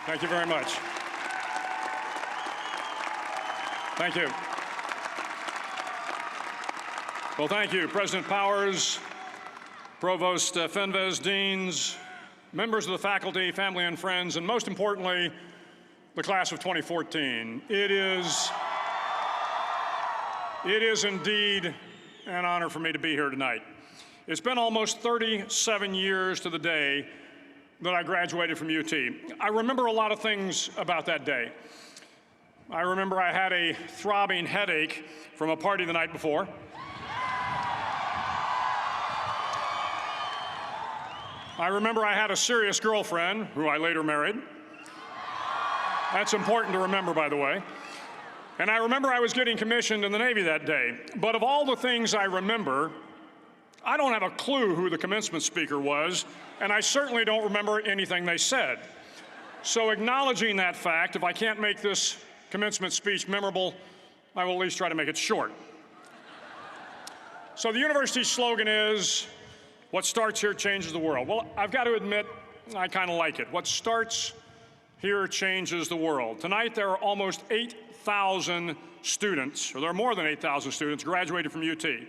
Thank you very much. Thank you. Well, thank you, President Powers, Provost Fenves, deans, members of the faculty, family and friends, and most importantly, the class of 2014. It is indeed an honor for me to be here tonight. It's been almost 37 years to the day that I graduated from UT. I remember a lot of things about that day. I remember I had a throbbing headache from a party the night before. I remember I had a serious girlfriend, who I later married. That's important to remember, by the way. And I remember I was getting commissioned in the Navy that day. But of all the things I remember, I don't have a clue who the commencement speaker was, and I certainly don't remember anything they said. So acknowledging that fact, if I can't make this commencement speech memorable, I will at least try to make it short. So the university's slogan is, "What starts here changes the world." Well, I've got to admit, I kind of like it. What starts here changes the world. Tonight, there are almost 8,000 students, or there are more than 8,000 students, graduated from UT.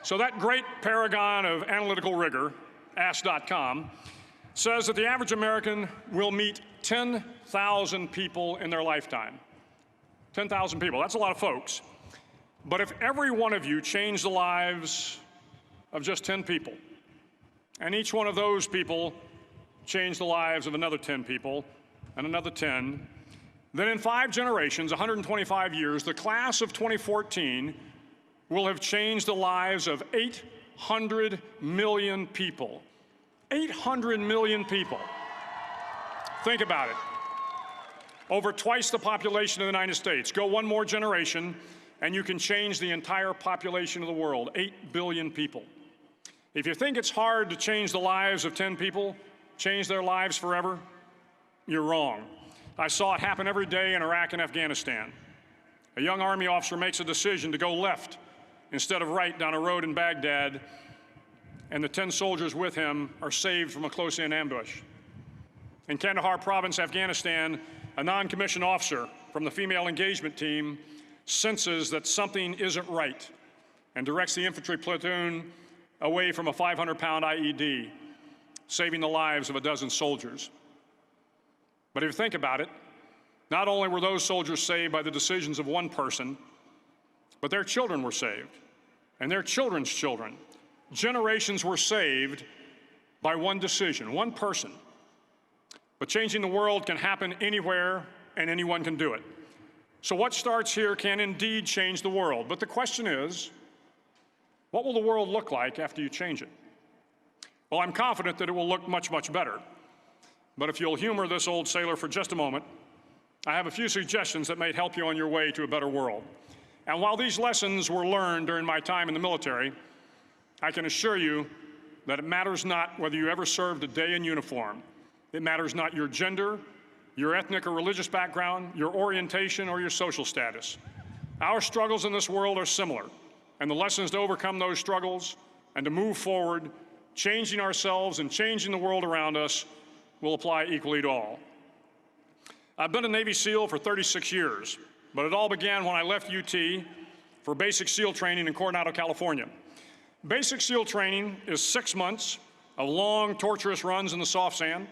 So that great paragon of analytical rigor, Ask.com, says that the average American will meet 10,000 people in their lifetime. 10,000 people, that's a lot of folks. But if every one of you changed the lives of just 10 people, and each one of those people changed the lives of another 10 people, and another 10, then in 5 generations, 125 years, the class of 2014 will have changed the lives of 800 million people. 800 million people. Think about it. Over twice the population of the United States. Go one more generation, and you can change the entire population of the world, 8 billion people. If you think it's hard to change the lives of 10 people, change their lives forever, you're wrong. I saw it happen every day in Iraq and Afghanistan. A young Army officer makes a decision to go left instead of right down a road in Baghdad, and the 10 soldiers with him are saved from a close-in ambush. In Kandahar province, Afghanistan, a non-commissioned officer from the female engagement team senses that something isn't right and directs the infantry platoon away from a 500-pound IED, saving the lives of a dozen soldiers. But if you think about it, not only were those soldiers saved by the decisions of one person, but their children were saved, and their children's children. Generations were saved by one decision, one person. But changing the world can happen anywhere, and anyone can do it. So what starts here can indeed change the world. But the question is, what will the world look like after you change it? Well, I'm confident that it will look much, much better. But if you'll humor this old sailor for just a moment, I have a few suggestions that may help you on your way to a better world. And while these lessons were learned during my time in the military, I can assure you that it matters not whether you ever served a day in uniform. It matters not your gender, your ethnic or religious background, your orientation, or your social status. Our struggles in this world are similar, and the lessons to overcome those struggles and to move forward, changing ourselves and changing the world around us, will apply equally to all. I've been a Navy SEAL for 36 years, but it all began when I left UT for basic SEAL training in Coronado, California. Basic SEAL training is 6 months of long, torturous runs in the soft sand,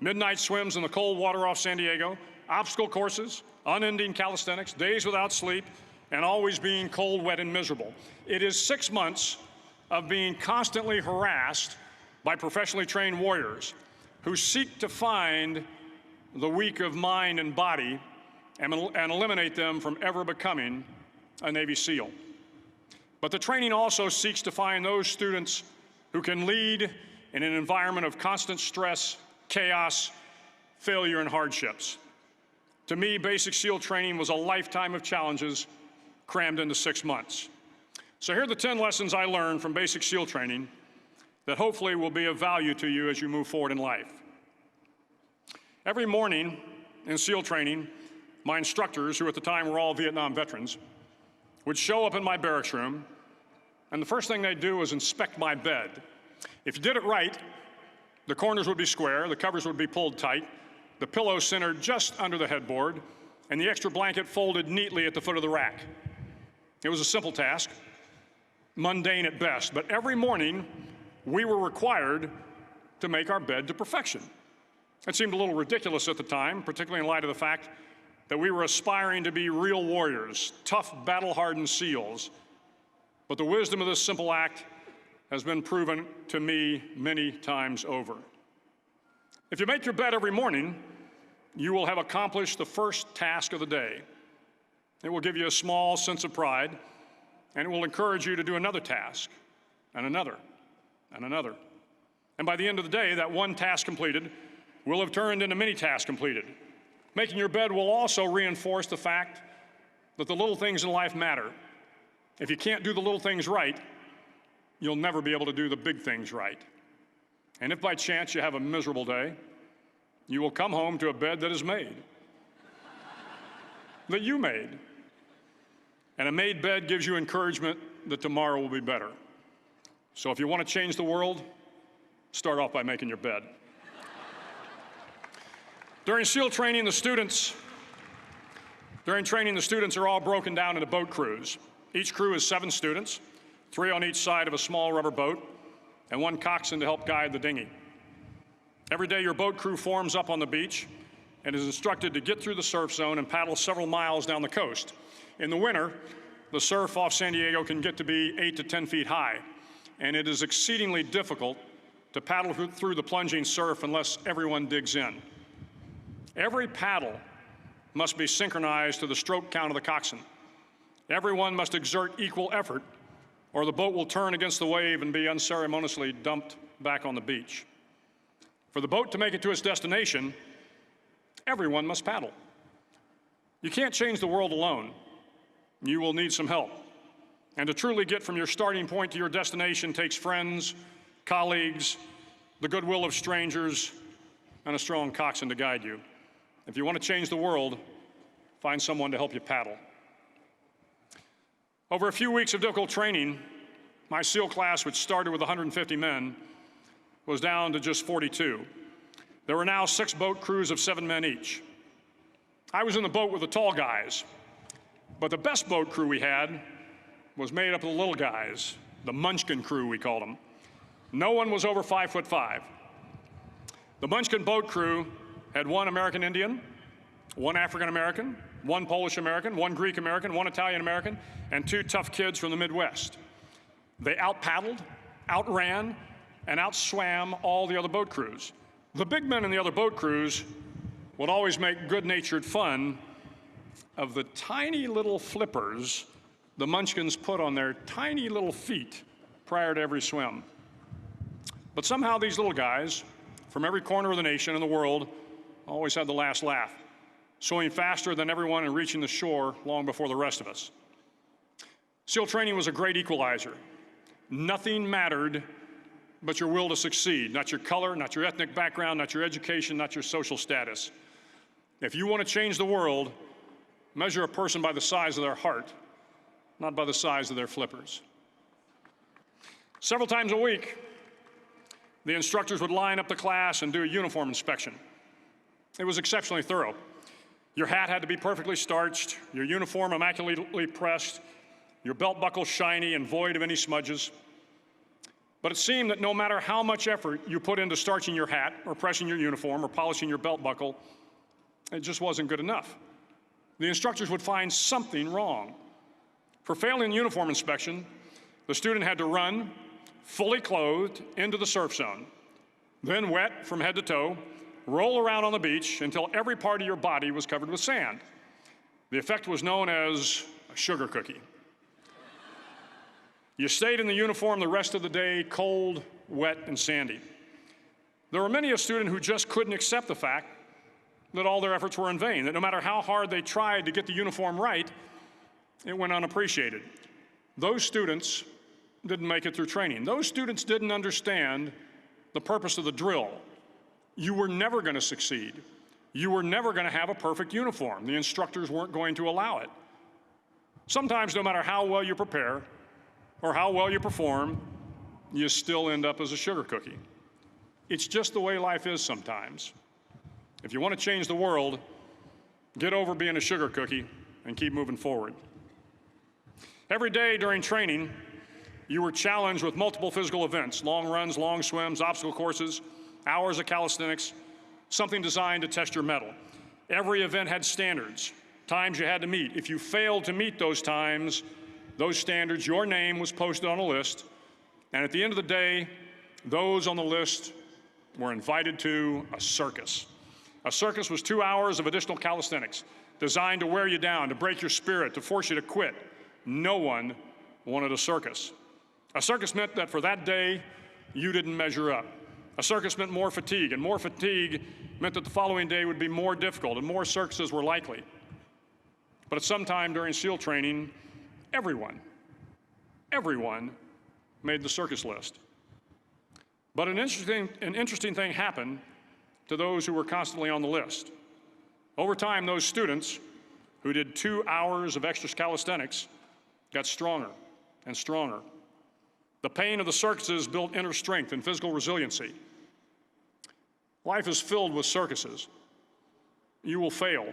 midnight swims in the cold water off San Diego, obstacle courses, unending calisthenics, days without sleep, and always being cold, wet, and miserable. It is 6 months of being constantly harassed by professionally trained warriors who seek to find the weak of mind and body and eliminate them from ever becoming a Navy SEAL. But the training also seeks to find those students who can lead in an environment of constant stress, chaos, failure, and hardships. To me, basic SEAL training was a lifetime of challenges crammed into 6 months. So here are the 10 lessons I learned from basic SEAL training that hopefully will be of value to you as you move forward in life. Every morning in SEAL training, my instructors, who at the time were all Vietnam veterans, would show up in my barracks room, and the first thing they'd do was inspect my bed. If you did it right, the corners would be square, the covers would be pulled tight, the pillow centered just under the headboard, and the extra blanket folded neatly at the foot of the rack. It was a simple task, mundane at best, but every morning we were required to make our bed to perfection. It seemed a little ridiculous at the time, particularly in light of the fact that we were aspiring to be real warriors, tough, battle-hardened SEALs. But the wisdom of this simple act has been proven to me many times over. If you make your bed every morning, you will have accomplished the first task of the day. It will give you a small sense of pride, and it will encourage you to do another task, and another, and another. And by the end of the day, that one task completed will have turned into many tasks completed. Making your bed will also reinforce the fact that the little things in life matter. If you can't do the little things right, you'll never be able to do the big things right. And if by chance you have a miserable day, you will come home to a bed that is made, that you made. And a made bed gives you encouragement that tomorrow will be better. So if you want to change the world, start off by making your bed. During training, the students are all broken down into boat crews. Each crew is 7 students, 3 on each side of a small rubber boat, and 1 coxswain to help guide the dinghy. Every day, your boat crew forms up on the beach and is instructed to get through the surf zone and paddle several miles down the coast. In the winter, the surf off San Diego can get to be 8 to 10 feet high, and it is exceedingly difficult to paddle through the plunging surf unless everyone digs in. Every paddle must be synchronized to the stroke count of the coxswain. Everyone must exert equal effort, or the boat will turn against the wave and be unceremoniously dumped back on the beach. For the boat to make it to its destination, everyone must paddle. You can't change the world alone. You will need some help. And to truly get from your starting point to your destination takes friends, colleagues, the goodwill of strangers, and a strong coxswain to guide you. If you want to change the world, find someone to help you paddle. Over a few weeks of difficult training, my SEAL class, which started with 150 men, was down to just 42. There were now 6 boat crews of 7 men each. I was in the boat with the tall guys, but the best boat crew we had was made up of the little guys, the Munchkin crew, we called them. No one was over 5'5". The Munchkin boat crew had 1 American Indian, 1 African American, 1 Polish American, 1 Greek American, 1 Italian American, and 2 tough kids from the Midwest. They out-paddled, outran, and outswam all the other boat crews. The big men in the other boat crews would always make good-natured fun of the tiny little flippers the Munchkins put on their tiny little feet prior to every swim. But somehow these little guys from every corner of the nation and the world always had the last laugh, swimming faster than everyone and reaching the shore long before the rest of us. SEAL training was a great equalizer. Nothing mattered but your will to succeed, not your color, not your ethnic background, not your education, not your social status. If you want to change the world, measure a person by the size of their heart, not by the size of their flippers. Several times a week, the instructors would line up the class and do a uniform inspection. It was exceptionally thorough. Your hat had to be perfectly starched, your uniform immaculately pressed, your belt buckle shiny and void of any smudges. But it seemed that no matter how much effort you put into starching your hat or pressing your uniform or polishing your belt buckle, it just wasn't good enough. The instructors would find something wrong. For failing the uniform inspection, the student had to run, fully clothed, into the surf zone, then wet from head to toe, roll around on the beach until every part of your body was covered with sand. The effect was known as a sugar cookie. You stayed in the uniform the rest of the day, cold, wet, and sandy. There were many a student who just couldn't accept the fact that all their efforts were in vain, that no matter how hard they tried to get the uniform right, it went unappreciated. Those students didn't make it through training. Those students didn't understand the purpose of the drill. You were never going to succeed. You were never going to have a perfect uniform. The instructors weren't going to allow it. Sometimes, no matter how well you prepare or how well you perform, you still end up as a sugar cookie. It's just the way life is sometimes. If you want to change the world, get over being a sugar cookie and keep moving forward. Every day during training, you were challenged with multiple physical events: long runs, long swims, obstacle courses, hours of calisthenics, something designed to test your mettle. Every event had standards, times you had to meet. If you failed to meet those times, those standards, your name was posted on a list, and at the end of the day, those on the list were invited to a circus. A circus was 2 hours of additional calisthenics, designed to wear you down, to break your spirit, to force you to quit. No one wanted a circus. A circus meant that for that day, you didn't measure up. A circus meant more fatigue, and more fatigue meant that the following day would be more difficult, and more circuses were likely. But at some time during SEAL training, everyone made the circus list. But an interesting thing happened to those who were constantly on the list. Over time, those students who did 2 hours of extra calisthenics got stronger and stronger. The pain of the circuses built inner strength and physical resiliency. Life is filled with circuses. You will fail.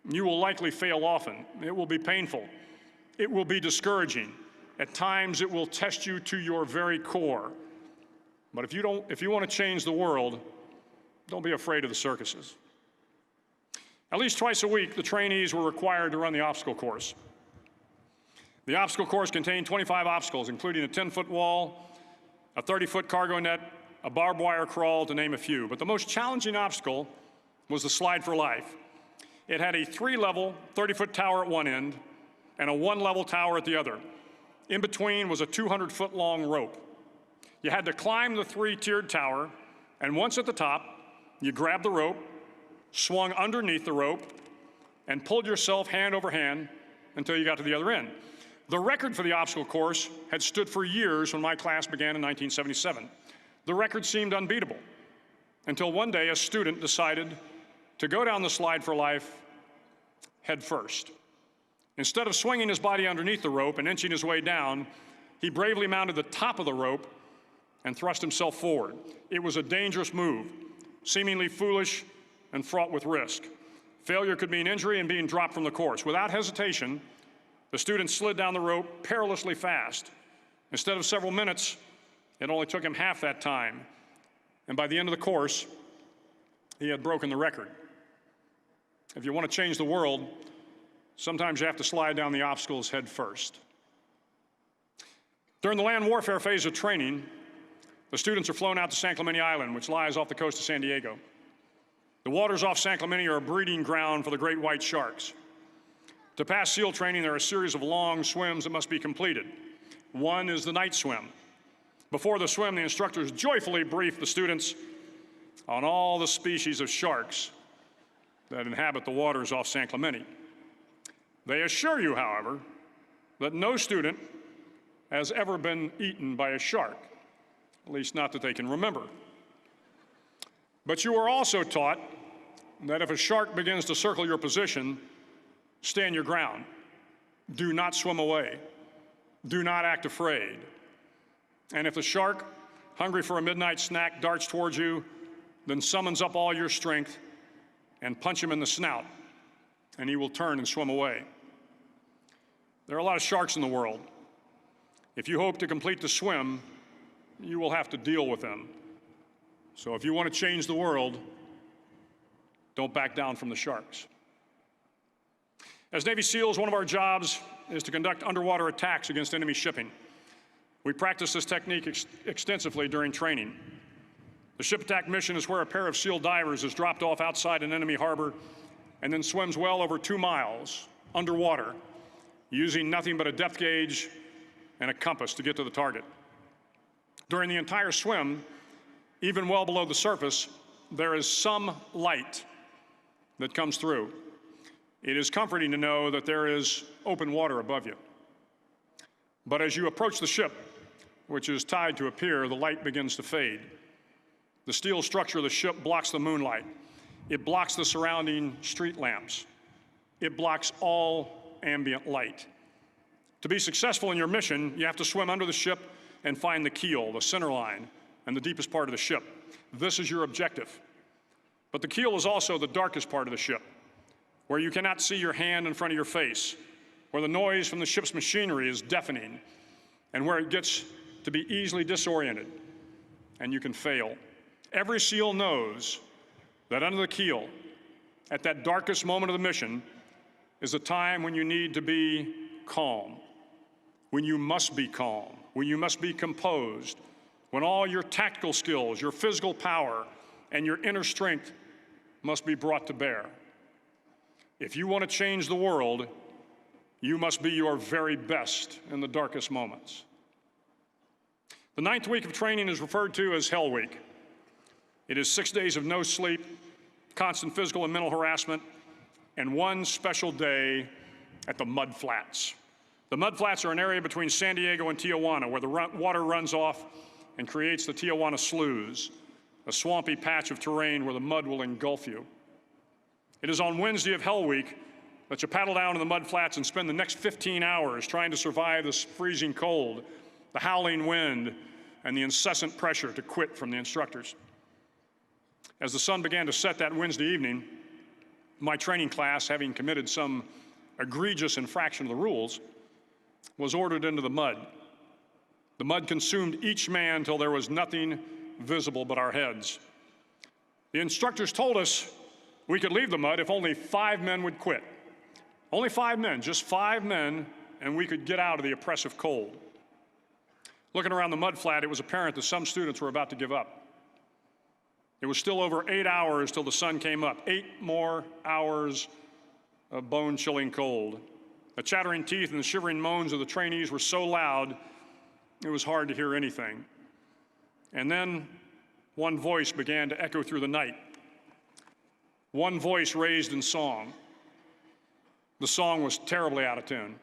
You will likely fail often. It will be painful. It will be discouraging. At times, it will test you to your very core. But if you want to change the world, don't be afraid of the circuses. At least twice a week, the trainees were required to run the obstacle course. The obstacle course contained 25 obstacles, including a 10-foot wall, a 30-foot cargo net, a barbed wire crawl, to name a few. But the most challenging obstacle was the slide for life. It had a 3-level, 30-foot tower at one end and a 1-level tower at the other. In between was a 200-foot-long rope. You had to climb the 3-tiered tower, and once at the top, you grabbed the rope, swung underneath the rope, and pulled yourself hand over hand until you got to the other end. The record for the obstacle course had stood for years when my class began in 1977. The record seemed unbeatable until one day a student decided to go down the slide for life head first. Instead of swinging his body underneath the rope and inching his way down, he bravely mounted the top of the rope and thrust himself forward. It was a dangerous move, seemingly foolish and fraught with risk. Failure could mean injury and being dropped from the course. Without hesitation, the student slid down the rope perilously fast. Instead of several minutes, it only took him half that time. And by the end of the course, he had broken the record. If you want to change the world, sometimes you have to slide down the obstacles head first. During the land warfare phase of training, the students are flown out to San Clemente Island, which lies off the coast of San Diego. The waters off San Clemente are a breeding ground for the great white sharks. To pass SEAL training, there are a series of long swims that must be completed. One is the night swim. Before the swim, the instructors joyfully brief the students on all the species of sharks that inhabit the waters off San Clemente. They assure you, however, that no student has ever been eaten by a shark, at least not that they can remember. But you are also taught that if a shark begins to circle your position, stand your ground. Do not swim away. Do not act afraid. And if the shark, hungry for a midnight snack, darts towards you, then summons up all your strength and punch him in the snout, and he will turn and swim away. There are a lot of sharks in the world. If you hope to complete the swim, you will have to deal with them. So if you want to change the world, don't back down from the sharks. As Navy SEALs, one of our jobs is to conduct underwater attacks against enemy shipping. We practice this technique extensively during training. The ship attack mission is where a pair of SEAL divers is dropped off outside an enemy harbor and then swims well over 2 miles underwater, using nothing but a depth gauge and a compass to get to the target. During the entire swim, even well below the surface, there is some light that comes through. It is comforting to know that there is open water above you. But as you approach the ship, which is tied to a pier, the light begins to fade. The steel structure of the ship blocks the moonlight. It blocks the surrounding street lamps. It blocks all ambient light. To be successful in your mission, you have to swim under the ship and find the keel, the center line, and the deepest part of the ship. This is your objective. But the keel is also the darkest part of the ship, where you cannot see your hand in front of your face, where the noise from the ship's machinery is deafening, and where it gets to be easily disoriented, and you can fail. Every SEAL knows that under the keel, at that darkest moment of the mission, is a time when you need to be calm, when you must be calm, when you must be composed, when all your tactical skills, your physical power, and your inner strength must be brought to bear. If you want to change the world, you must be your very best in the darkest moments. The 9th week of training is referred to as Hell Week. It is 6 days of no sleep, constant physical and mental harassment, and one special day at the Mud Flats. The Mud Flats are an area between San Diego and Tijuana where the water runs off and creates the Tijuana Sloughs, a swampy patch of terrain where the mud will engulf you. It is on Wednesday of Hell Week that you paddle down to the Mud Flats and spend the next 15 hours trying to survive this freezing cold, the howling wind, and the incessant pressure to quit from the instructors. As the sun began to set that Wednesday evening, my training class, having committed some egregious infraction of the rules, was ordered into the mud. The mud consumed each man till there was nothing visible but our heads. The instructors told us we could leave the mud if only 5 men would quit. Only 5 men, just 5 men, and we could get out of the oppressive cold. Looking around the mud flat, it was apparent that some students were about to give up. It was still over 8 hours till the sun came up. 8 more hours of bone-chilling cold. The chattering teeth and the shivering moans of the trainees were so loud, it was hard to hear anything. And then one voice began to echo through the night. One voice raised in song. The song was terribly out of tune,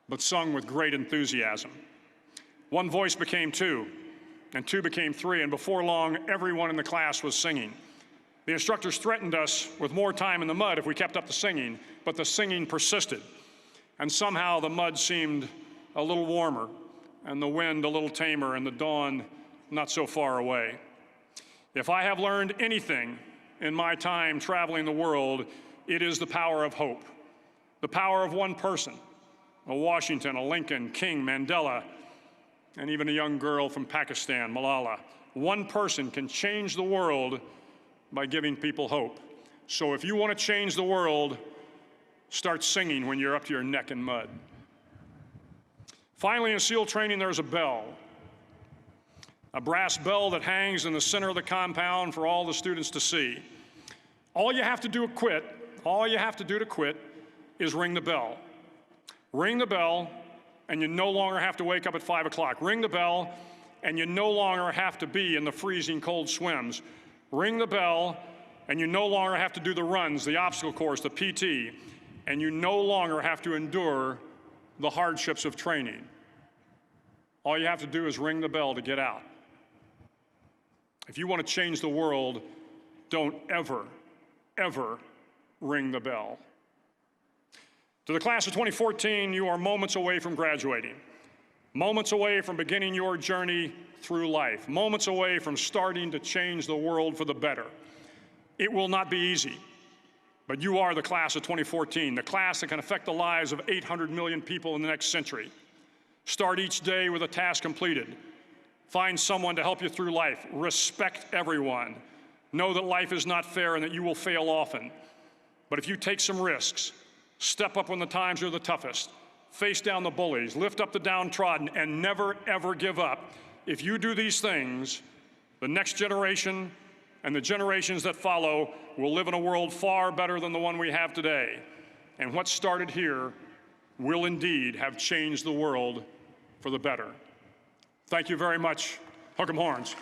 but sung with great enthusiasm. One voice became 2, and 2 became 3, and before long, everyone in the class was singing. The instructors threatened us with more time in the mud if we kept up the singing, but the singing persisted. And somehow the mud seemed a little warmer, and the wind a little tamer, and the dawn not so far away. If I have learned anything in my time traveling the world, it is the power of hope. The power of one person, a Washington, a Lincoln, King, Mandela, and even a young girl from Pakistan, Malala. One person can change the world by giving people hope. So if you want to change the world, start singing when you're up to your neck in mud. Finally, in SEAL training, there's a bell. A brass bell that hangs in the center of the compound for all the students to see. All you have to do to quit is ring the bell. Ring the bell, and you no longer have to wake up at 5 o'clock. Ring the bell, and you no longer have to be in the freezing cold swims. Ring the bell, and you no longer have to do the runs, the obstacle course, the PT, and you no longer have to endure the hardships of training. All you have to do is ring the bell to get out. If you want to change the world, don't ever, ever ring the bell. To the class of 2014, you are moments away from graduating, moments away from beginning your journey through life, moments away from starting to change the world for the better. It will not be easy, but you are the class of 2014, the class that can affect the lives of 800 million people in the next century. Start each day with a task completed. Find someone to help you through life. Respect everyone. Know that life is not fair and that you will fail often. But if you take some risks, step up when the times are the toughest, face down the bullies, lift up the downtrodden, and never, ever give up. If you do these things, the next generation and the generations that follow will live in a world far better than the one we have today. And what started here will indeed have changed the world for the better. Thank you very much. Hook 'em horns.